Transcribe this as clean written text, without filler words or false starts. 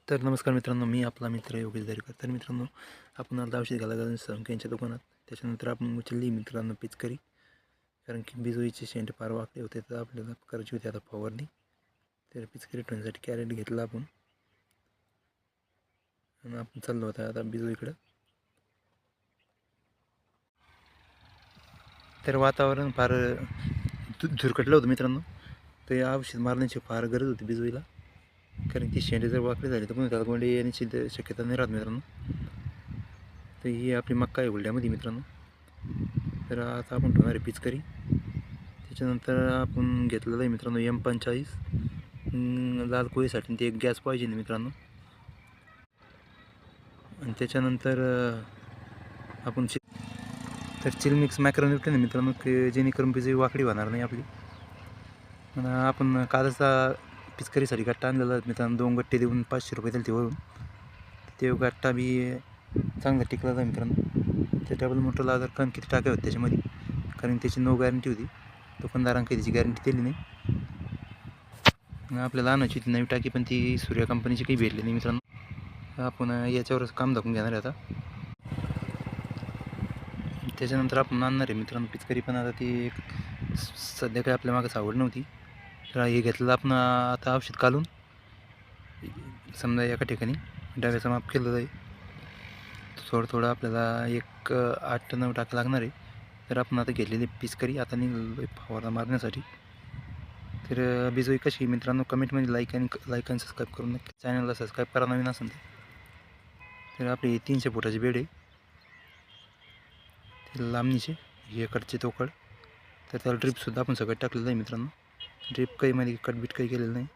तर नमस्कार मित्रांनो, मी आपला मित्र योगेश दरेकर. तर मित्रांनो, आपण आता औषध घालायला संख्यांच्या दुकानात. त्याच्यानंतर आपण उचलली मित्रांनो पिचकारी, कारण की बिजोईचे शेंडे फार वाकडे होते, तर आपल्याला करायची होती आता फवारणी. तर पिचकारी ठेवण्यासाठी कॅरेट घेतला आपण आणि आपण चाललो होता आता बिजोईकडं. तर वातावरण फार झुरकटलं होतं मित्रांनो. तर या औषध मारण्याची फार गरज होती बिजोईला, कारण की शेंडे जर वाकडे झाले तर पण गालगोंडे येण्याची शक्यता नाही राहत मित्रांनो. तर ही आपली मक्का आहे हुलड्यामध्ये मित्रांनो. तर आता आपण ठेवणार आहे पिचकारी. त्याच्यानंतर आपण घेतलेलं आहे मित्रांनो M45 लाल कोळीसाठी ते एक गॅस पाहिजे ना मित्रांनो. आणि त्याच्यानंतर आपण तर चिल मिक्स मॅक्रोन्यूट्रन आहे मित्रांनो, की जेणेकरून बिजवी वाकडी होणार नाही आपली. आणि आपण कालचा पिचकारीसाठी गट्टा आणलेला आहे मित्रांनो, 2 गट्टे देऊन 500 रुपये दिले ते वरून. ते गट्टा बी चांगला टिकला आहे मित्रांनो. त्या डबल मोटरला जर किती टाक्या होते त्याच्यामध्ये, कारण त्याची नो गॅरंटी होती. दुकानदारांनी त्याची गॅरंटी दिली नाही. आपल्याला आणायची होती नवी टाकी, पण ती सूर्या कंपनीची काही भेटली नाही मित्रांनो. आपण याच्यावरच काम दाखवून घेणार आहे आता. त्याच्यानंतर आपण आणणार आहे मित्रांनो पिचकारी, पण आता ती सध्या काही आपल्या मागं सावड नव्हती. तर हे घेतलेलं आपण आता औषध काढून समजा एका ठिकाणी डाव्याचं माप केलं आहे. थोडं आपल्याला एक 8 ते 9 टाका लागणार आहे. तर आपण आता घेतलेली पिचकारी आता निघालो फवारा मारण्यासाठी. तर बिजोई कशी मित्रांनो, कमेंटमध्ये लाईक आणि सबस्क्राईब करून नक्की चॅनलला सबस्क्राईब करा नवीन असेल तर. आपली 300 फुटाची बेड आहे, ते लांबणीचे इकडचे तोकड. तर त्याला ड्रिपसुद्धा आपण सगळं टाकलेलं आहे मित्रांनो. ड्रिप काही मध्ये कटबीट काही केलेलं नाही.